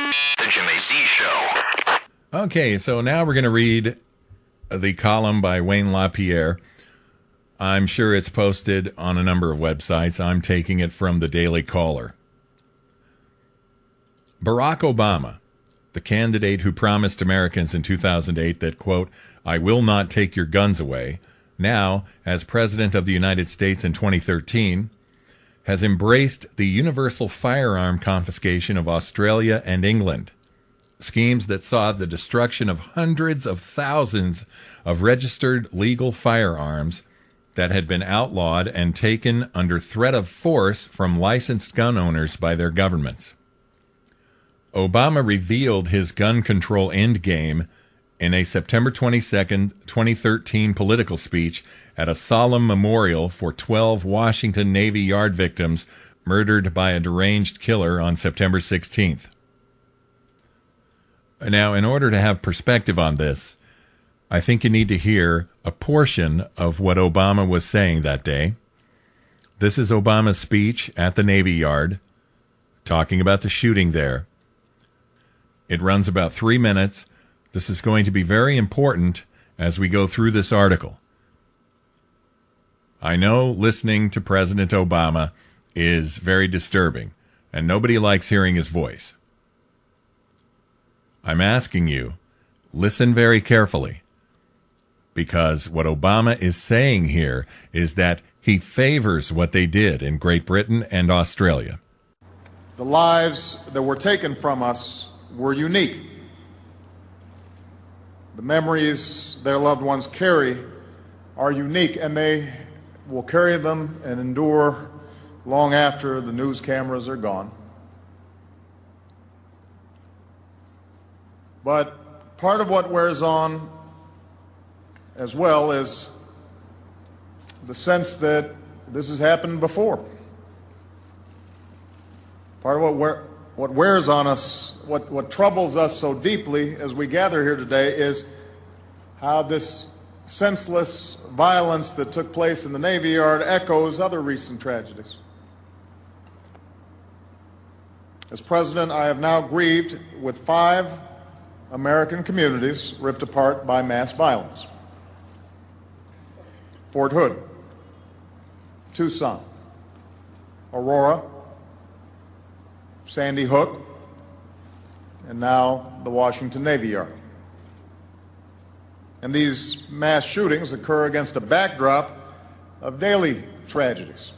The Jimmy Z Show. Okay, so now we're going to read the column by Wayne LaPierre. I'm sure it's posted on a number of websites. I'm taking it from the Daily Caller. Barack Obama, the candidate who promised Americans in 2008 that, quote, I will not take your guns away, now, as President of the United States in 2013, has embraced the universal firearm confiscation of Australia and England, schemes that saw the destruction of hundreds of thousands of registered legal firearms that had been outlawed and taken under threat of force from licensed gun owners by their governments. Obama revealed his gun control endgame in a September 22, 2013 political speech at a solemn memorial for 12 Washington Navy Yard victims murdered by a deranged killer on September 16th. Now, in order to have perspective on this, I think you need to hear a portion of what Obama was saying that day. This is Obama's speech at the Navy Yard, talking about the shooting there. It runs about 3 minutes. This is going to be very important as we go through this article. I know listening to President Obama is very disturbing, and nobody likes hearing his voice. I'm asking you, listen very carefully, because what Obama is saying here is that he favors what they did in Great Britain and Australia. The lives that were taken from us were unique. The memories their loved ones carry are unique, and they will carry them and endure long after the news cameras are gone. But part of what wears on as well is the sense that this has happened before. Part of what wears on us, what troubles us so deeply as we gather here today is how this senseless violence that took place in the Navy Yard echoes other recent tragedies. As president, I have now grieved with 5 American communities ripped apart by mass violence. Fort Hood, Tucson, Aurora, Sandy Hook, and now the Washington Navy Yard. And these mass shootings occur against a backdrop of daily tragedies,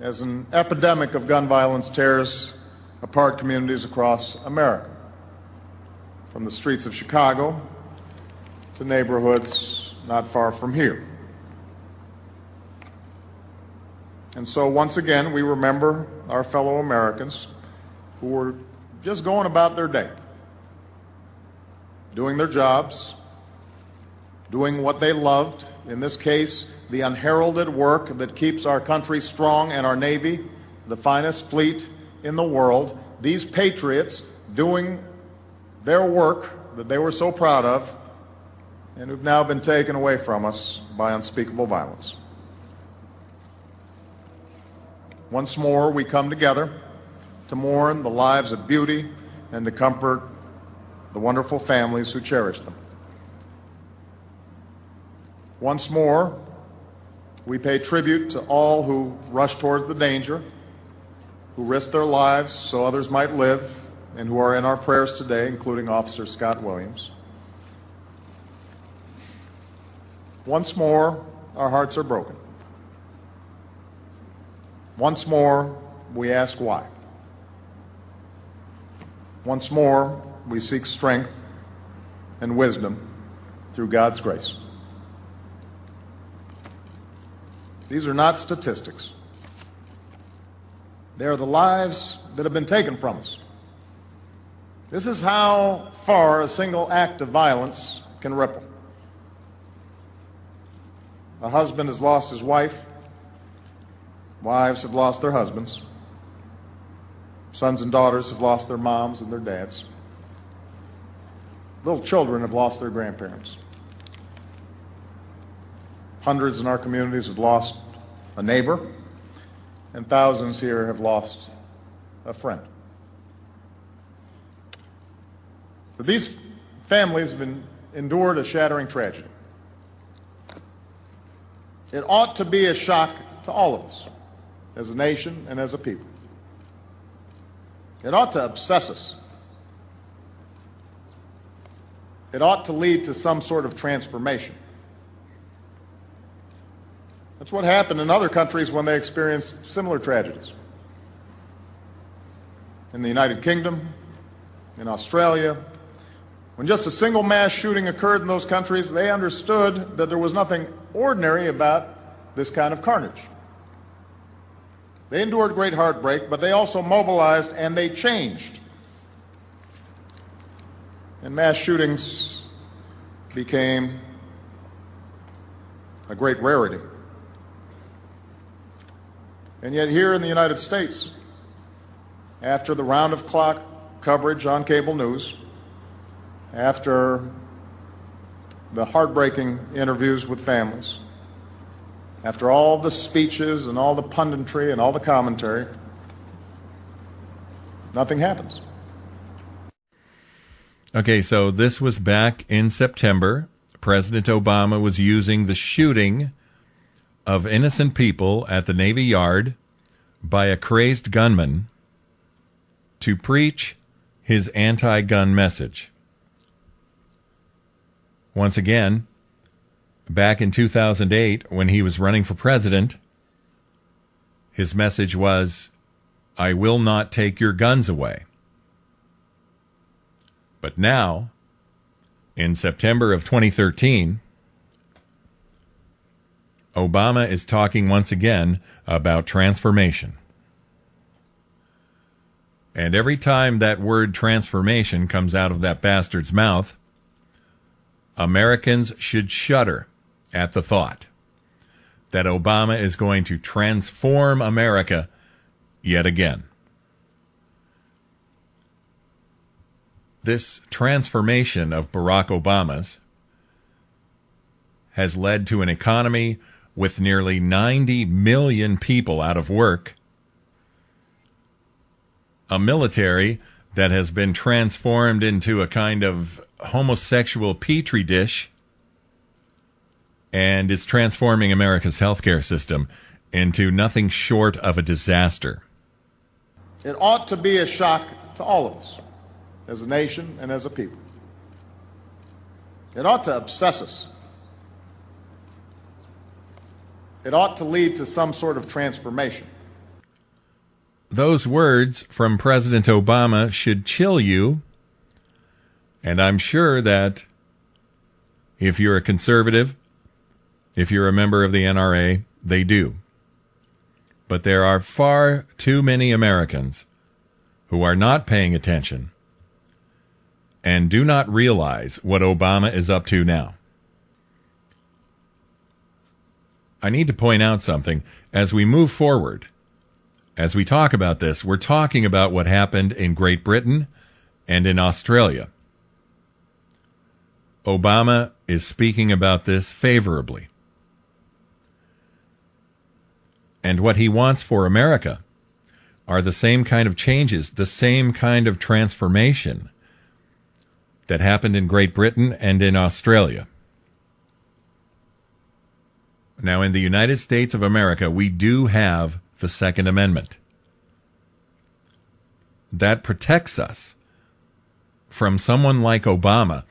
as an epidemic of gun violence tears apart communities across America, from the streets of Chicago to neighborhoods not far from here. And so once again, we remember our fellow Americans who were just going about their day, doing their jobs, doing what they loved, in this case, the unheralded work that keeps our country strong and our Navy, the finest fleet in the world, these patriots doing their work that they were so proud of and who've now been taken away from us by unspeakable violence. Once more, we come together to mourn the lives of beauty and to comfort the wonderful families who cherish them. Once more, we pay tribute to all who rush towards the danger, who risk their lives so others might live, and who are in our prayers today, including Officer Scott Williams. Once more, our hearts are broken. Once more, we ask why. Once more, we seek strength and wisdom through God's grace. These are not statistics. They are the lives that have been taken from us. This is how far a single act of violence can ripple. A husband has lost his wife. Wives have lost their husbands. Sons and daughters have lost their moms and their dads. Little children have lost their grandparents. Hundreds in our communities have lost a neighbor, and thousands here have lost a friend. But these families have endured a shattering tragedy. It ought to be a shock to all of us, as a nation and as a people. It ought to obsess us. It ought to lead to some sort of transformation. That's what happened in other countries when they experienced similar tragedies. In the United Kingdom, in Australia, when just a single mass shooting occurred in those countries, they understood that there was nothing ordinary about this kind of carnage. They endured great heartbreak, but they also mobilized and they changed. And mass shootings became a great rarity. And yet here in the United States, after the round-of-clock coverage on cable news, after the heartbreaking interviews with families, after all the speeches and all the punditry and all the commentary, nothing happens. Okay, so this was back in September. President Obama was using the shooting of innocent people at the Navy Yard by a crazed gunman to preach his anti-gun message. Once again, back in 2008, when he was running for president, his message was, "I will not take your guns away." But now, in September of 2013, Obama is talking once again about transformation. And every time that word transformation comes out of that bastard's mouth, Americans should shudder at the thought that Obama is going to transform America yet again. This transformation of Barack Obama's has led to an economy with nearly 90 million people out of work, a military that has been transformed into a kind of homosexual petri dish, and is transforming America's healthcare system into nothing short of a disaster. It ought to be a shock to all of us, as a nation and as a people. It ought to obsess us. It ought to lead to some sort of transformation. Those words from President Obama should chill you, and I'm sure that if you're a conservative, if you're a member of the NRA, they do. But there are far too many Americans who are not paying attention and do not realize what Obama is up to now. I need to point out something. As we move forward, as we talk about this, we're talking about what happened in Great Britain and in Australia. Obama is speaking about this favorably. And what he wants for America are the same kind of changes, the same kind of transformation that happened in Great Britain and in Australia. Now, in the United States of America, we do have the Second Amendment. That protects us from someone like Obama,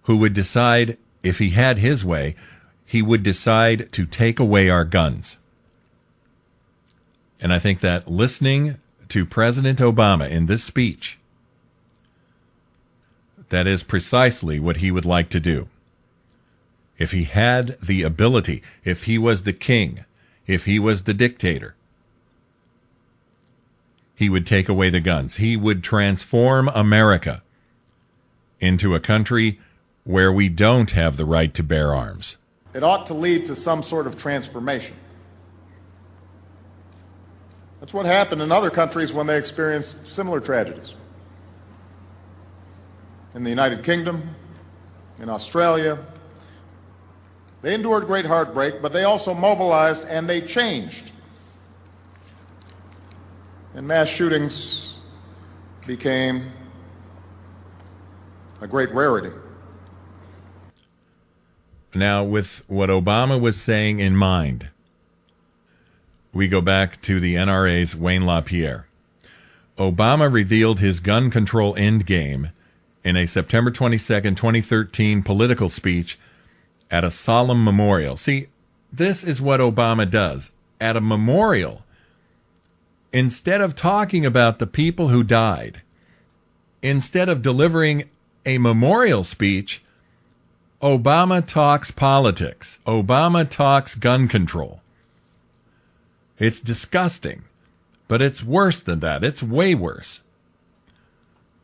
who would decide, if he had his way, he would decide to take away our guns. And I think that listening to President Obama in this speech, that is precisely what he would like to do. If he had the ability, if he was the king, if he was the dictator, he would take away the guns. He would transform America into a country where we don't have the right to bear arms. It ought to lead to some sort of transformation. That's what happened in other countries when they experienced similar tragedies. In the United Kingdom, in Australia, they endured great heartbreak, but they also mobilized and they changed. And mass shootings became a great rarity. Now, with what Obama was saying in mind, we go back to the NRA's Wayne LaPierre. Obama revealed his gun control endgame in a September 22, 2013 political speech at a solemn memorial. See, this is what Obama does. At a memorial, instead of talking about the people who died, instead of delivering a memorial speech, Obama talks politics. Obama talks gun control. It's disgusting, but it's worse than that. It's way worse.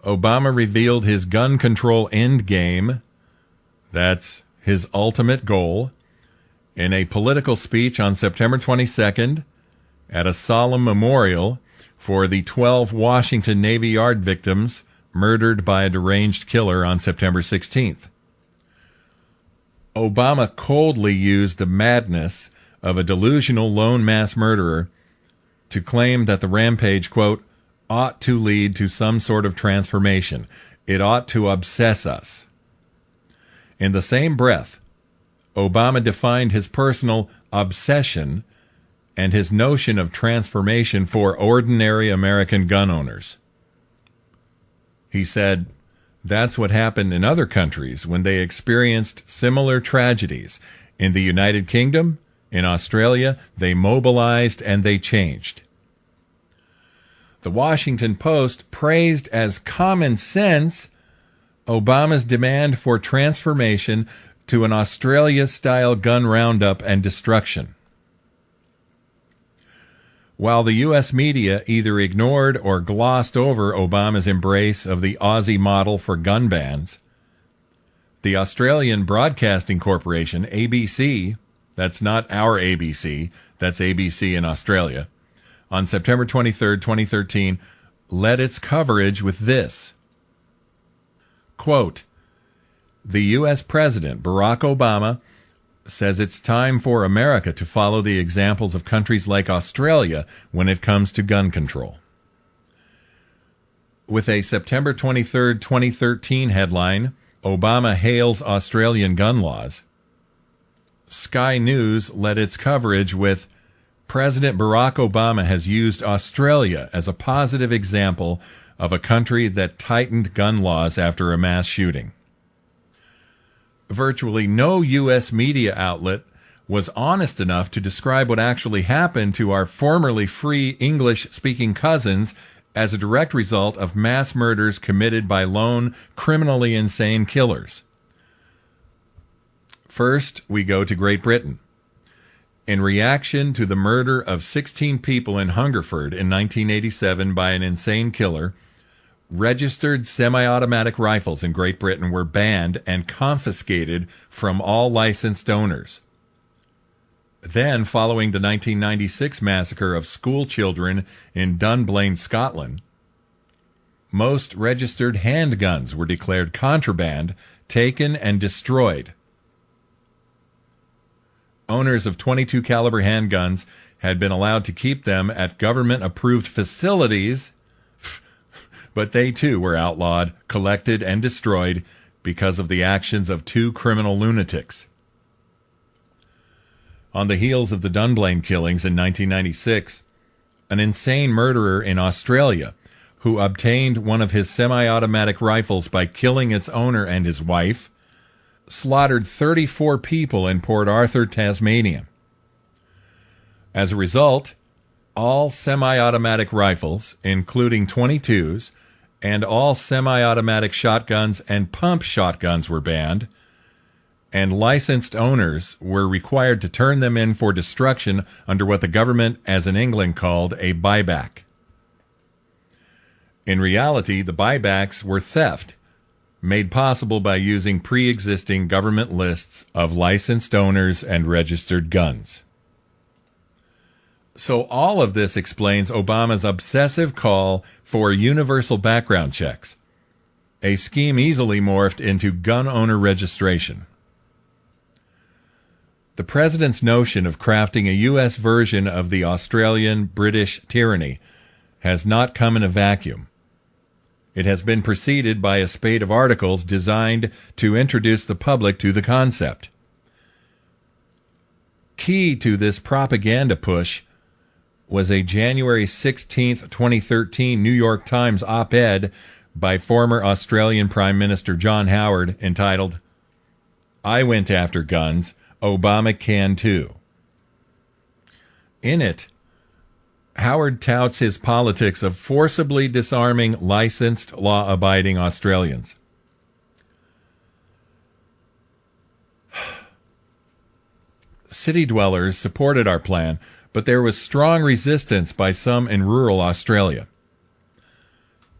Obama revealed his gun control endgame, that's his ultimate goal, in a political speech on September 22nd at a solemn memorial for the 12 Washington Navy Yard victims murdered by a deranged killer on September 16th. Obama coldly used the madness of a delusional lone mass murderer to claim that the rampage, quote, ought to lead to some sort of transformation. It ought to obsess us. In the same breath, Obama defined his personal obsession and his notion of transformation for ordinary American gun owners. He said, that's what happened in other countries when they experienced similar tragedies. In the United Kingdom, in Australia, they mobilized and they changed. The Washington Post praised as common sense Obama's demand for transformation to an Australia-style gun roundup and destruction. While the U.S. media either ignored or glossed over Obama's embrace of the Aussie model for gun bans, the Australian Broadcasting Corporation, ABC, that's not our ABC, that's ABC in Australia, on September 23, 2013, led its coverage with this. Quote, the U.S. President, Barack Obama, says it's time for America to follow the examples of countries like Australia when it comes to gun control. With a September 23, 2013 headline, Obama hails Australian gun laws, Sky News led its coverage with President Barack Obama has used Australia as a positive example of a country that tightened gun laws after a mass shooting. Virtually no U.S. media outlet was honest enough to describe what actually happened to our formerly free English-speaking cousins as a direct result of mass murders committed by lone, criminally insane killers. First, we go to Great Britain. In reaction to the murder of 16 people in Hungerford in 1987 by an insane killer, registered semi-automatic rifles in Great Britain were banned and confiscated from all licensed owners. Then, following the 1996 massacre of school children in Dunblane, Scotland, most registered handguns were declared contraband, taken, and destroyed. Owners of .22 caliber handguns had been allowed to keep them at government-approved facilities, but they too were outlawed, collected, and destroyed because of the actions of two criminal lunatics. On the heels of the Dunblane killings in 1996, an insane murderer in Australia who obtained one of his semi-automatic rifles by killing its owner and his wife, slaughtered 34 people in Port Arthur, Tasmania. As a result, all semi-automatic rifles, including .22s, and all semi-automatic shotguns and pump shotguns were banned, and licensed owners were required to turn them in for destruction under what the government, as in England, called a buyback. In reality, the buybacks were theft, made possible by using pre-existing government lists of licensed owners and registered guns. So all of this explains Obama's obsessive call for universal background checks, a scheme easily morphed into gun owner registration. The president's notion of crafting a U.S. version of the Australian-British tyranny has not come in a vacuum. It has been preceded by a spate of articles designed to introduce the public to the concept. Key to this propaganda push was a January 16, 2013 New York Times op-ed by former Australian Prime Minister John Howard entitled, "I Went After Guns, Obama Can Too." In it, Howard touts his politics of forcibly disarming licensed, law-abiding Australians. City dwellers supported our plan, but there was strong resistance by some in rural Australia.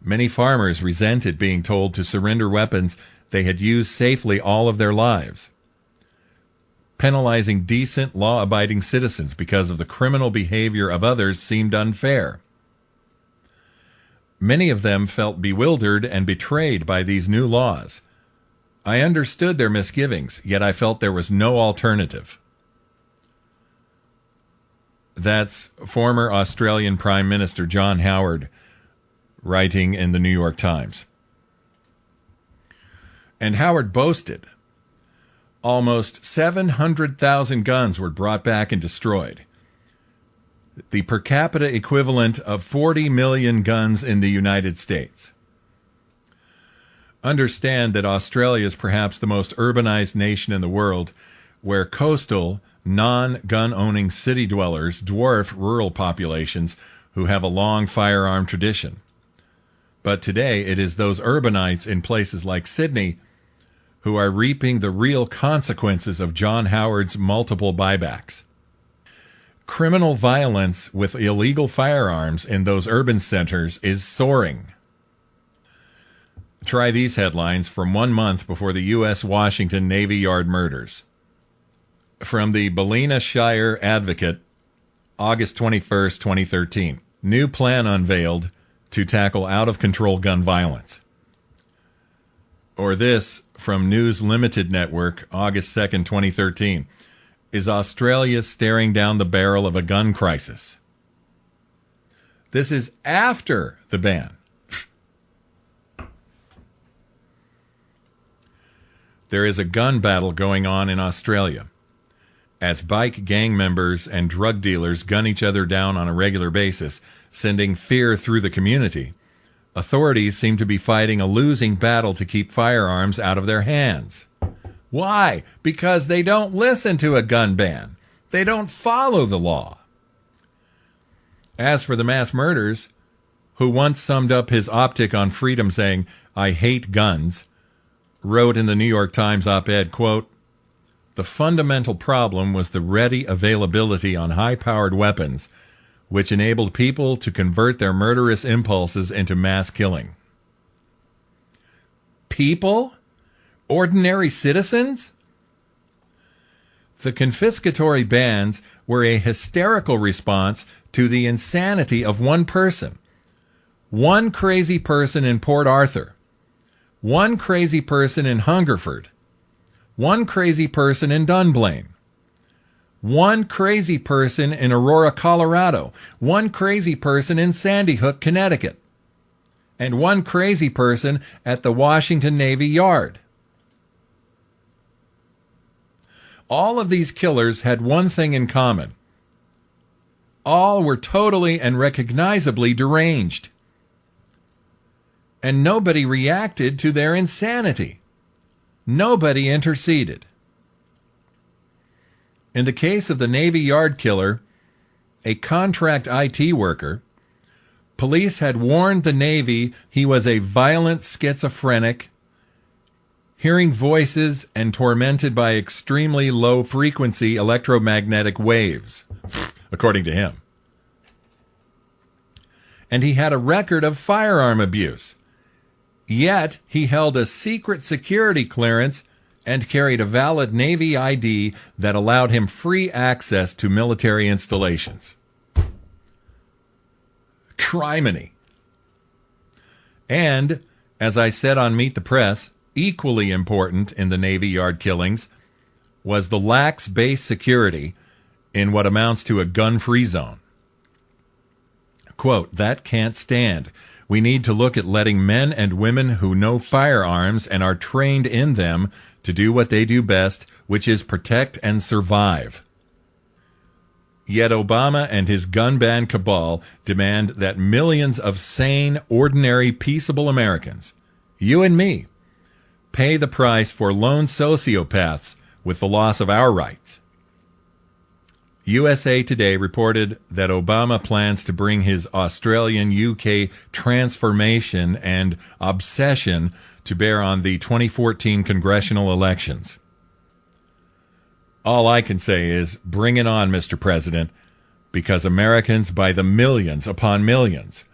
Many farmers resented being told to surrender weapons they had used safely all of their lives. Penalizing decent, law-abiding citizens because of the criminal behavior of others seemed unfair. Many of them felt bewildered and betrayed by these new laws. I understood their misgivings, yet I felt there was no alternative. That's former Australian Prime Minister John Howard writing in the New York Times. And Howard boasted almost 700,000 guns were brought back and destroyed, the per capita equivalent of 40 million guns in the United States. Understand that Australia is perhaps the most urbanized nation in the world, where coastal, non-gun-owning city dwellers dwarf rural populations who have a long firearm tradition. But today it is those urbanites in places like Sydney who are reaping the real consequences of John Howard's multiple buybacks. Criminal violence with illegal firearms in those urban centers is soaring. Try these headlines from 1 month before the U.S. Washington Navy Yard murders. From the Ballina Shire Advocate, August 21, 2013. New plan unveiled to tackle out-of-control gun violence. Or this from News Limited Network, August 2nd, 2013. Is Australia staring down the barrel of a gun crisis? This is after the ban. There is a gun battle going on in Australia, as bike gang members and drug dealers gun each other down on a regular basis, sending fear through the community. Authorities seem to be fighting a losing battle to keep firearms out of their hands. Why? Because they don't listen to a gun ban. They don't follow the law. As for the mass murders, who once summed up his optic on freedom saying, "I hate guns," wrote in the New York Times op-ed, quote, "The fundamental problem was the ready availability on high-powered weapons, which enabled people to convert their murderous impulses into mass killing." People? Ordinary citizens? The confiscatory bans were a hysterical response to the insanity of one person. One crazy person in Port Arthur. One crazy person in Hungerford. One crazy person in Dunblane. One crazy person in Aurora, Colorado. One crazy person in Sandy Hook, Connecticut. And one crazy person at the Washington Navy Yard. All of these killers had one thing in common. All were totally and recognizably deranged. And nobody reacted to their insanity. Nobody interceded. In the case of the Navy Yard killer, a contract IT worker, police had warned the Navy he was a violent schizophrenic, hearing voices and tormented by extremely low-frequency electromagnetic waves, according to him. And he had a record of firearm abuse. Yet he held a secret security clearance and carried a valid Navy ID that allowed him free access to military installations. Criminy. And, as I said on Meet the Press, equally important in the Navy Yard killings was the lax base security in what amounts to a gun-free zone. Quote, "That can't stand. We need to look at letting men and women who know firearms and are trained in them to do what they do best, which is protect and survive. Yet Obama and his gun ban cabal demand that millions of sane, ordinary, peaceable Americans, you and me, pay the price for lone sociopaths with the loss of our rights. USA Today reported that Obama plans to bring his Australian-UK transformation and obsession to bear on the 2014 congressional elections. All I can say is, bring it on, Mr. President, because Americans by the millions upon millions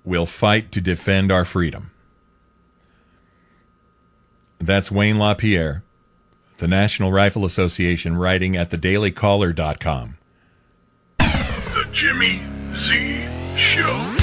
will fight to defend our freedom. That's Wayne LaPierre, the National Rifle Association, writing at thedailycaller.com. The Jimmy Z Show.